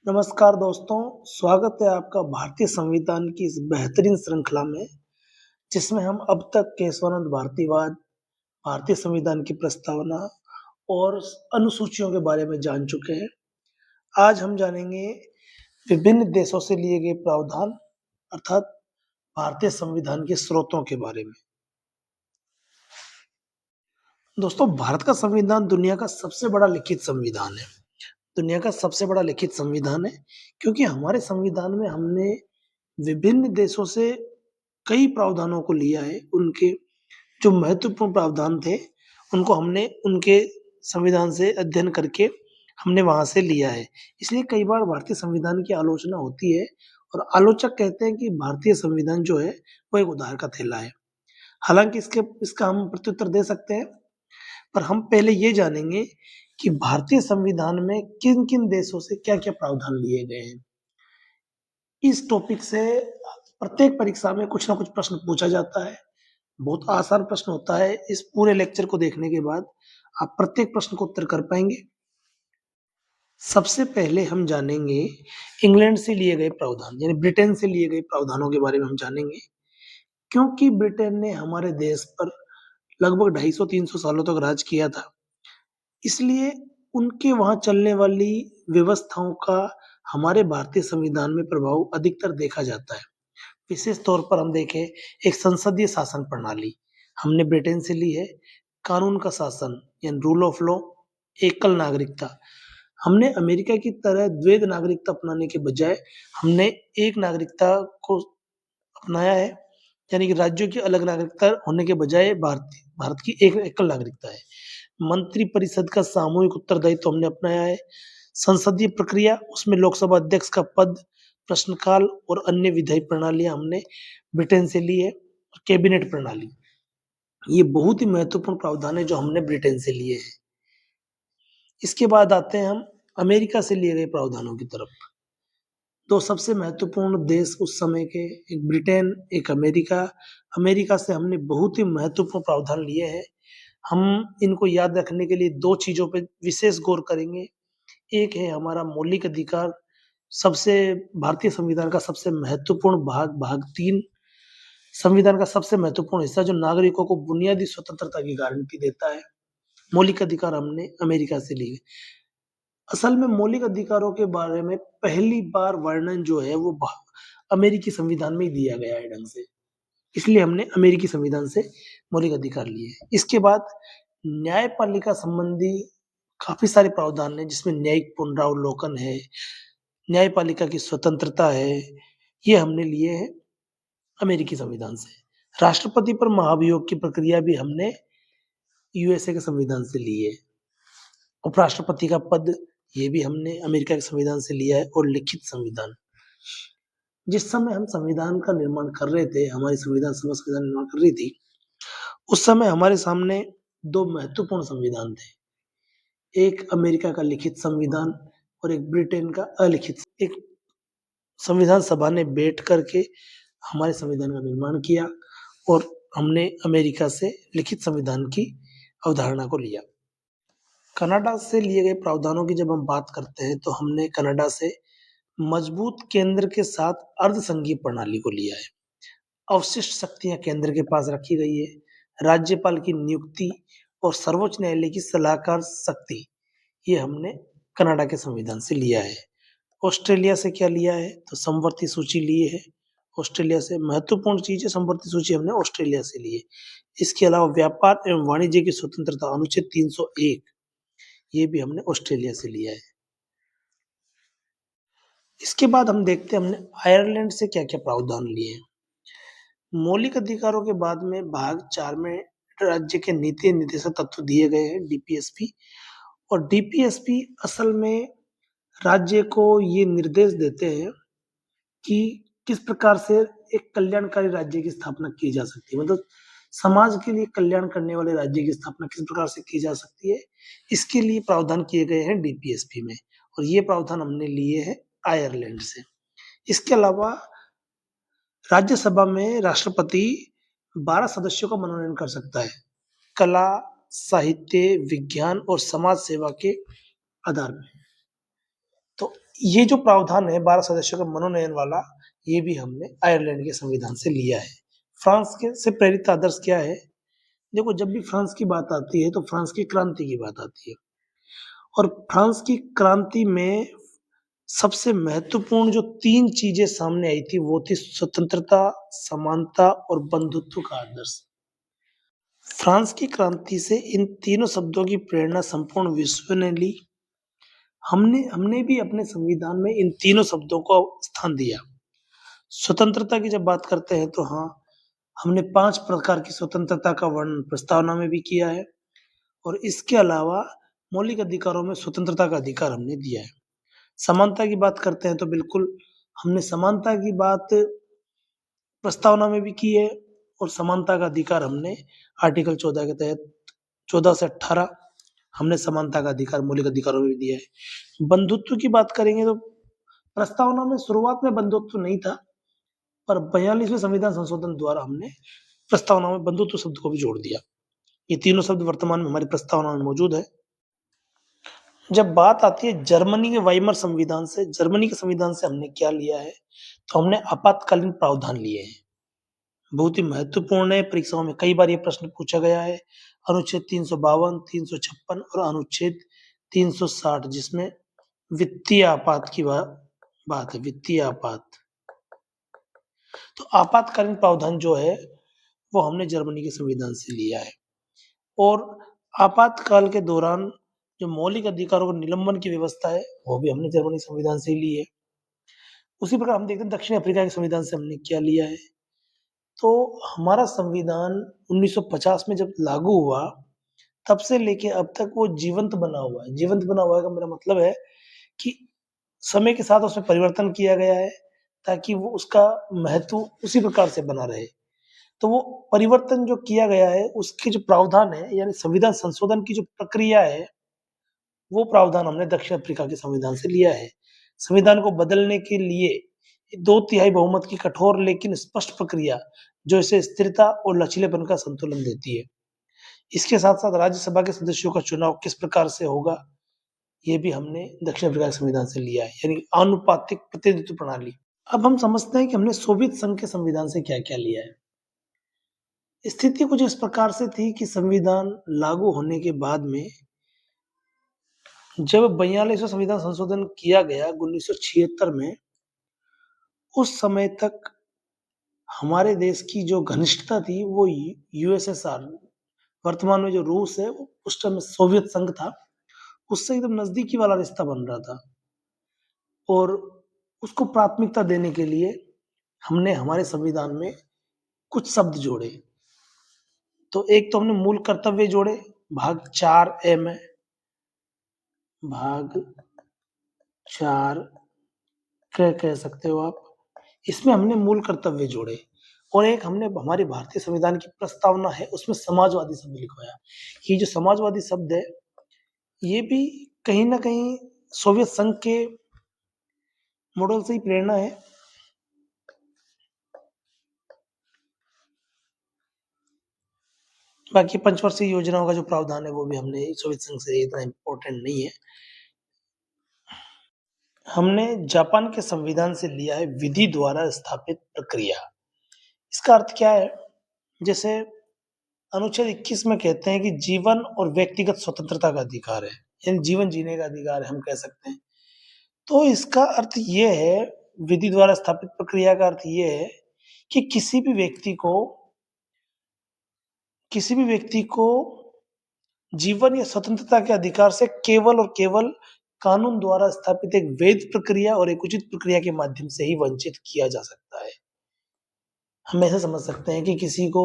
नमस्कार दोस्तों, स्वागत है आपका भारतीय संविधान की इस बेहतरीन श्रृंखला में, जिसमें हम अब तक केशवानंद भारतीवाद, भारतीय संविधान की प्रस्तावना और अनुसूचियों के बारे में जान चुके हैं। आज हम जानेंगे विभिन्न देशों से लिए गए प्रावधान अर्थात भारतीय संविधान के स्रोतों के बारे में। दोस्तों, भारत का संविधान दुनिया का सबसे बड़ा लिखित संविधान है। दुनिया का सबसे बड़ा लिखित संविधान है क्योंकि हमारे संविधान में हमने विभिन्न देशों से कई प्रावधानों को लिया है। उनके जो महत्वपूर्ण प्रावधान थे, उनको हमने उनके संविधान से अध्ययन करके हमने वहाँ से लिया है। इसलिए कई बार भारतीय संविधान की आलोचना होती है और आलोचक कहते हैं कि भारतीय संविधान जो है, वो एक उधार का थैला है। हालाँकि इसका हम प्रत्युत्तर दे सकते हैं, पर हम पहले ये जानेंगे कि भारतीय संविधान में किन-किन देशों से क्या-क्या प्रावधान लिए गए हैं। इस टॉपिक से प्रत्येक परीक्षा में कुछ ना कुछ प्रश्न पूछा जाता है। बहुत आसान प्रश्न होता है। इस पूरे लेक्चर को देखने के बाद आप प्रत्येक प्रश्न का उत्तर कर पाएँगे। सबसे पहले हम जानेंगे इंग्लैंड से लिए गए प्रावधान, यानी ब्रिटेन से लिए गए प्रावधानों के बारे में हम जानेंगे। क्योंकि ब्रिटेन ने हमारे देश पर लगभग 250-300 सालों तक राज किया था, इसलिए उनके वहाँ चलने वाली व्यवस्थाओं का हमारे भारतीय संविधान में प्रभाव अधिकतर देखा जाता है। विशेष तौर पर हम देखें, एक संसदीय शासन प्रणाली हमने ब्रिटेन से ली है। कानून का शासन यानी रूल ऑफ लॉ, एकल नागरिकता हमने अमेरिका की तरह द्वैध नागरिकता अपनाने के बजाय हमने एक नागरिकता को अपनाया है, यानी कि राज्यों की अलग नागरिकता होने के बजाय भारत की एक एकल नागरिकता है। मंत्रिपरिषद का सामूहिक उत्तरदायित्व हमने अपनाया है। संसदीय प्रक्रिया, उसमें लोकसभा अध्यक्ष का पद, प्रश्नकाल और अन्य विधायी प्रणालियाँ हमने ब्रिटेन से ली है। और कैबिनेट प्रणाली, ये बहुत ही महत्वपूर्ण प्रावधान है जो हमने ब्रिटेन से लिए हैं। इसके बाद आते हैं हम अमेरिका से लिए गए प्रावधानों की तरफ। तो सबसे महत्वपूर्ण देश उस समय के, एक ब्रिटेन, एक अमेरिका। अमेरिका से हमने बहुत ही महत्वपूर्ण प्रावधान लिए हैं। हम इनको याद रखने के लिए 2 चीज़ों पे विशेष गौर करेंगे। एक है हमारा मौलिक अधिकार, सबसे भारतीय संविधान का सबसे महत्वपूर्ण भाग, भाग 3, संविधान का सबसे महत्वपूर्ण हिस्सा जो नागरिकों को बुनियादी स्वतंत्रता की गारंटी देता है। मौलिक अधिकार हमने अमेरिका से लिए। असल में मौलिक अधिकारों के बारे में पहली बार वर्णन जो है वो अमेरिकी संविधान में ही दिया गया है ढंग से। इसलिए हमने अमेरिकी संविधान से मौलिक अधिकार लिए हैं। इसके बाद न्यायपालिका संबंधी काफ़ी सारे प्रावधान हैं, जिसमें न्यायिक पुनरावलोकन है, न्यायपालिका की स्वतंत्रता है, ये हमने लिए हैं अमेरिकी संविधान से। राष्ट्रपति पर महाभियोग की प्रक्रिया भी हमने यूएसए के संविधान से ली है। उपराष्ट्रपति का पद, ये भी हमने अमेरिका के संविधान से लिया है। और लिखित संविधान, जिस समय हम संविधान का निर्माण कर रहे थे, हमारी संविधान सभा संविधान निर्माण कर रही थी, उस समय हमारे सामने 2 महत्वपूर्ण संविधान थे। एक अमेरिका का लिखित संविधान और एक ब्रिटेन का अलिखित। एक संविधान सभा ने बैठ करके हमारे संविधान का निर्माण किया और हमने अमेरिका से लिखित संविधान की अवधारणा को लिया। कनाडा से लिए गए प्रावधानों की जब हम बात करते हैं, तो हमने कनाडा से मजबूत केंद्र के साथ अर्धसंघीय प्रणाली को लिया है। अवशिष्ट शक्तियां केंद्र के पास रखी गई है। राज्यपाल की नियुक्ति और सर्वोच्च न्यायालय की सलाहकार शक्ति, ये हमने कनाडा के संविधान से लिया है। ऑस्ट्रेलिया से क्या लिया है, तो समवर्ती सूची लिए है। ऑस्ट्रेलिया से महत्वपूर्ण चीज है, समवर्ती सूची हमने ऑस्ट्रेलिया से ली है। इसके अलावा व्यापार एवं वाणिज्य की स्वतंत्रता अनुच्छेद 301, ये भी हमने ऑस्ट्रेलिया से लिया है। इसके बाद हम देखते हैं हमने आयरलैंड से क्या-क्या प्रावधान लिए हैं। मौलिक अधिकारों के बाद में भाग 4 में राज्य के नीति निर्देशक तत्व दिए गए हैं, डीपीएसपी। और डीपीएसपी असल में राज्य को ये निर्देश देते हैं कि किस प्रकार से एक कल्याणकारी राज्य की स्थापना की जा सकती है। मतलब समाज के लिए कल्याण करने वाले राज्य की स्थापना किस प्रकार से की जा सकती है, इसके लिए प्रावधान किए गए हैं डीपीएसपी में। और ये प्रावधान हमने लिए हैं आयरलैंड से। इसके अलावा राज्यसभा में राष्ट्रपति 12 सदस्यों का मनोनयन कर सकता है, कला, साहित्य, विज्ञान और समाज सेवा के आधार में। तो ये जो प्रावधान है 12 सदस्यों का मनोनयन वाला, ये भी हमने आयरलैंड के संविधान से लिया है। फ्रांस के से प्रेरित आदर्श क्या है? देखो, जब भी फ्रांस की बात आती है तो फ्रांस की क्रांति की बात आती है, और फ्रांस की क्रांति में सबसे महत्वपूर्ण जो 3 चीज़ें सामने आई थी, वो थी स्वतंत्रता, समानता और बंधुत्व का आदर्श। फ्रांस की क्रांति से इन तीनों शब्दों की प्रेरणा संपूर्ण विश्व ने ली। हमने हमने भी अपने संविधान में इन तीनों शब्दों को स्थान दिया। स्वतंत्रता की जब बात करते हैं तो हाँ, हमने 5 प्रकार की स्वतंत्रता का वर्णन प्रस्तावना में भी किया है, और इसके अलावा मौलिक अधिकारों में स्वतंत्रता का अधिकार हमने दिया है। समानता की बात करते हैं तो बिल्कुल हमने समानता की बात प्रस्तावना में भी की है, और समानता का अधिकार हमने आर्टिकल 14 के तहत 14 से 18 हमने समानता का अधिकार मौलिक अधिकारों में भी दिया है। बंधुत्व की बात करेंगे तो प्रस्तावना में शुरुआत में बंधुत्व नहीं था, पर 42वें संविधान संशोधन द्वारा हमने प्रस्तावना में बंधुत्व शब्द को भी जोड़ दिया। ये तीनों शब्द वर्तमान में हमारी प्रस्तावना में मौजूद है। जब बात आती है जर्मनी के वाइमर संविधान से, जर्मनी के संविधान से हमने क्या लिया है, तो हमने आपातकालीन प्रावधान लिए हैं। बहुत ही महत्वपूर्ण है, परीक्षाओं में कई बार ये प्रश्न पूछा गया है। अनुच्छेद 352, 356 और अनुच्छेद 360, जिसमें वित्तीय आपात की बात है, वित्तीय आपात। तो आपातकालीन प्रावधान जो है, वो हमने जर्मनी के संविधान से लिया है, और आपातकाल के दौरान जो मौलिक अधिकारों को निलंबन की व्यवस्था है, वो भी हमने जर्मनी संविधान से ही ली है। उसी प्रकार हम देखते हैं दक्षिण अफ्रीका के संविधान से हमने क्या लिया है। तो हमारा संविधान 1950 में जब लागू हुआ, तब से लेके अब तक वो जीवंत बना हुआ है। जीवंत बना हुआ है का मेरा मतलब है कि समय के साथ उसमें परिवर्तन किया गया है, ताकि वो उसका महत्व उसी प्रकार से बना रहे। तो वो परिवर्तन जो किया गया है, उसके जो प्रावधान है, यानी संविधान संशोधन की जो प्रक्रिया है, वो प्रावधान हमने दक्षिण अफ्रीका के संविधान से लिया है। संविधान को बदलने के लिए 2/3 बहुमत की कठोर लेकिन स्पष्ट प्रक्रिया, जो इसे स्थिरता और लचीलेपन का संतुलन देती है। इसके साथ-साथ राज्यसभा के सदस्यों का चुनाव किस प्रकार से होगा, ये भी हमने दक्षिण अफ्रीका के संविधान से लिया है, यानी आनुपातिक प्रतिनिधित्व प्रणाली। अब हम समझते हैं कि हमने सोवियत संघ के संविधान से क्या-क्या लिया है। स्थिति कुछ इस प्रकार से थी कि संविधान लागू होने के बाद में जब 42वां संविधान संशोधन किया गया 1976 में, उस समय तक हमारे देश की जो घनिष्ठता थी वो यूएसएसआर, वर्तमान में जो रूस है, उस टाइम सोवियत संघ था, उससे एकदम नजदीकी वाला रिश्ता बन रहा था, और उसको प्राथमिकता देने के लिए हमने हमारे संविधान में कुछ शब्द जोड़े। तो एक तो हमने मूल कर्तव्य जोड़े, भाग 4 में, भाग 4 कह सकते हो आप। इसमें हमने मूल कर्तव्य जोड़े, और एक हमने हमारे भारतीय संविधान की प्रस्तावना है, उसमें समाजवादी शब्द लिखवाया। ये जो समाजवादी शब्द है, ये भी कहीं न कहीं सोवियत संघ के मॉडल से ही प्रेरणा है। बाकी पंचवर्षीय योजनाओं का जो प्रावधान है, वो भी हमने सोवियत संघ से, इतना इम्पोर्टेंट नहीं है। हमने जापान के संविधान से लिया है विधि द्वारा स्थापित प्रक्रिया। इसका अर्थ क्या है? जैसे अनुच्छेद 21 में कहते हैं कि जीवन और व्यक्तिगत स्वतंत्रता का अधिकार है, यानी जीवन जीने का अधिकार है, हम कह सकते हैं। तो इसका अर्थ ये है, विधि द्वारा स्थापित प्रक्रिया का अर्थ ये है कि किसी भी व्यक्ति को जीवन या स्वतंत्रता के अधिकार से केवल और केवल कानून द्वारा स्थापित एक वैध प्रक्रिया और एक उचित प्रक्रिया के माध्यम से ही वंचित किया जा सकता है। हम ऐसे समझ सकते हैं कि किसी को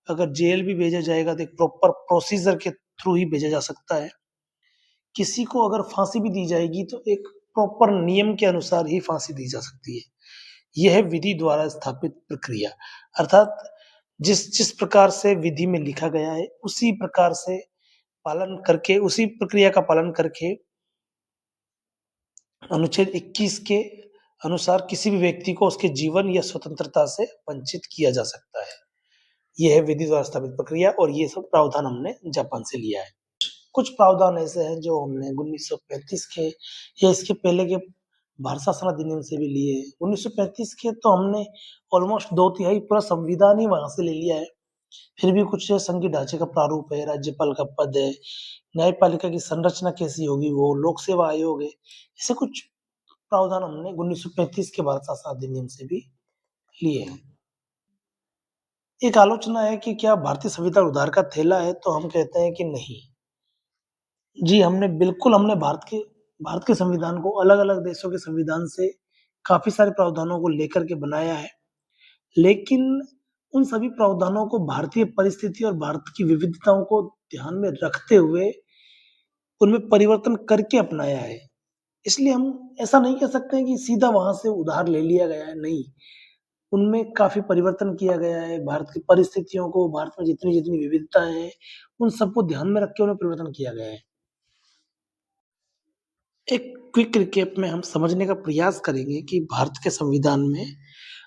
अगर जेल भी भेजा जाएगा तो एक प्रॉपर प्रोसीजर के थ्रू ही भेजा जा सकता है। किसी को अगर फांसी भी दी जाएगी तो एक प्रॉपर नियम के अनुसार ही फांसी दी जा सकती है। यह है विधि द्वारा स्थापित प्रक्रिया, अर्थात जिस जिस प्रकार से विधि में लिखा गया है, उसी प्रकार से पालन करके, उसी प्रक्रिया का पालन करके अनुच्छेद 21 के अनुसार किसी भी व्यक्ति को उसके जीवन या स्वतंत्रता से वंचित किया जा सकता है। यह है विधि द्वारा स्थापित प्रक्रिया, और ये सब प्रावधान हमने जापान से लिया है। कुछ प्रावधान ऐसे हैं जो हमने 1935 के या इसके पहले के भारत शासन अधिनियम से भी लिए हैं। 1935 के तो हमने ऑलमोस्ट 2/3 पूरा संविधान ही वहाँ से ले लिया है। फिर भी कुछ संघीय ढांचे का प्रारूप है, राज्यपाल का पद है, न्यायपालिका की संरचना कैसी होगी वो, लोक सेवा आयोग है, ऐसे कुछ प्रावधान हमने 1935 के भारत शासन अधिनियम से भी लिए हैं। एक आलोचना है कि क्या भारतीय संविधान उधार का थैला है, तो हम कहते हैं कि नहीं। जी, हमने भारत के संविधान को अलग-अलग देशों के संविधान से काफ़ी सारे प्रावधानों को लेकर के बनाया है। लेकिन उन सभी प्रावधानों को भारतीय परिस्थिति और भारत की विविधताओं को ध्यान में रखते हुए उनमें परिवर्तन करके अपनाया है। इसलिए हम ऐसा नहीं कह सकते हैं कि सीधा वहाँ से उधार ले लिया गया है, नहीं। उनमें काफ़ी परिवर्तन किया गया है, भारत की परिस्थितियों को, भारत में जितनी-जितनी विविधताएँ हैं, उन सबको ध्यान में रख के उन्हें परिवर्तन किया गया है। एक क्विक रिकैप में हम समझने का प्रयास करेंगे कि भारत के संविधान में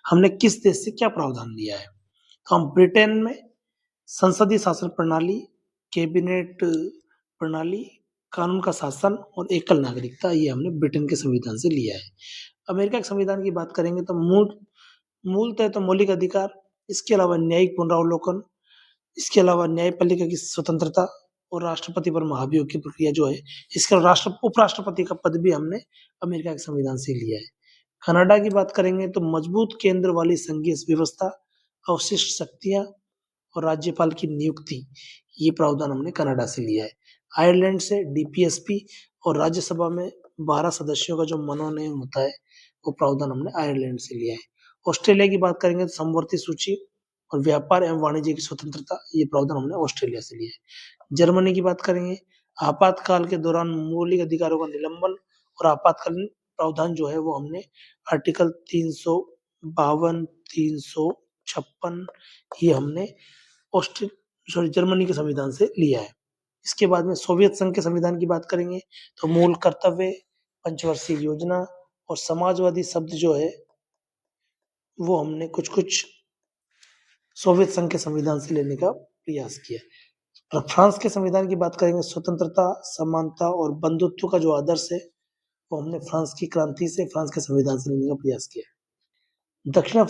हमने किस देश से क्या प्रावधान लिया है। तो हम ब्रिटेन में संसदीय शासन प्रणाली, कैबिनेट प्रणाली, कानून का शासन और एकल नागरिकता ये हमने ब्रिटेन के संविधान से लिया है। अमेरिका के संविधान की बात करेंगे तो मूलतः तो मौलिक अधिकार, इसके अलावा न्यायिक पुनरावलोकन, इसके अलावा न्यायपालिका की स्वतंत्रता और राष्ट्रपति पर महाभियोग की प्रक्रिया जो है, इसका उपराष्ट्रपति का पद भी हमने अमेरिका के संविधान से लिया है। कनाडा की बात करेंगे तो मजबूत केंद्र वाली संघीय व्यवस्था, अवशिष्ट शक्तियां और राज्यपाल की नियुक्ति, ये प्रावधान हमने कनाडा से लिया है। आयरलैंड से डीपीएसपी और राज्यसभा में 12 सदस्यों का जो मनोनयन होता है, वो प्रावधान हमने आयरलैंड से लिया है। ऑस्ट्रेलिया की बात करेंगे तो समवर्ती सूची और व्यापार एवं वाणिज्य की स्वतंत्रता, ये प्रावधान हमने ऑस्ट्रेलिया से लिया है। जर्मनी की बात करेंगे, आपातकाल के दौरान मौलिक अधिकारों का निलंबन और आपातकालीन प्रावधान जो है वो हमने आर्टिकल 352, 356 ये हमने जर्मनी के संविधान से लिया है। इसके बाद में सोवियत संघ के संविधान की बात करेंगे तो मूल कर्तव्य, पंचवर्षीय योजना और समाजवादी शब्द जो है वो हमने कुछ सोवियत संघ के संविधान से लेने का प्रयास किया। और फ्रांस के संविधान की बात करेंगे, स्वतंत्रता, समानता और बंधुत्व का जो आदर्श है वो हमने फ्रांस की क्रांति से, फ्रांस के संविधान से लेने का प्रयास किया। दक्षिण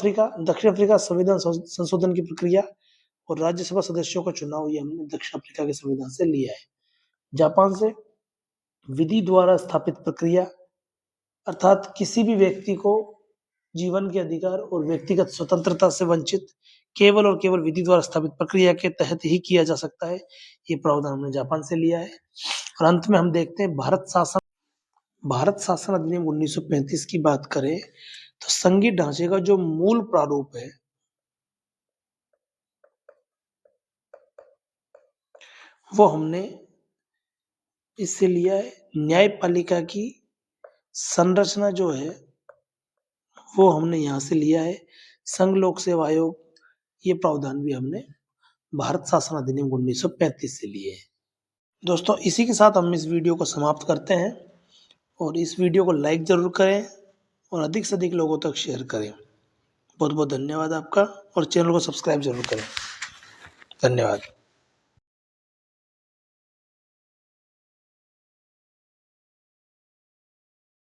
अफ्रीका संविधान संशोधन की प्रक्रिया और राज्यसभा सदस्यों का चुनाव, ये हमने दक्षिण अफ्रीका के संविधान से लिया है। जापान से विधि द्वारा स्थापित प्रक्रिया, अर्थात किसी भी व्यक्ति को जीवन के अधिकार और व्यक्तिगत स्वतंत्रता से वंचित केवल और केवल विधि द्वारा स्थापित प्रक्रिया के तहत ही किया जा सकता है, ये प्रावधान हमने जापान से लिया है। और अंत में हम देखते हैं भारत शासन अधिनियम 1935 की बात करें तो संघीय ढांचे का जो मूल प्रारूप है वो हमने इससे लिया है। न्यायपालिका की संरचना जो है वो हमने यहाँ से लिया है। संघ लोक सेवा आयोग, ये प्रावधान भी हमने भारत शासन अधिनियम 1935 से लिए हैं। दोस्तों, इसी के साथ हम इस वीडियो को समाप्त करते हैं और इस वीडियो को लाइक ज़रूर करें और अधिक से अधिक लोगों तक शेयर करें। बहुत बहुत धन्यवाद आपका और चैनल को सब्सक्राइब जरूर करें। धन्यवाद।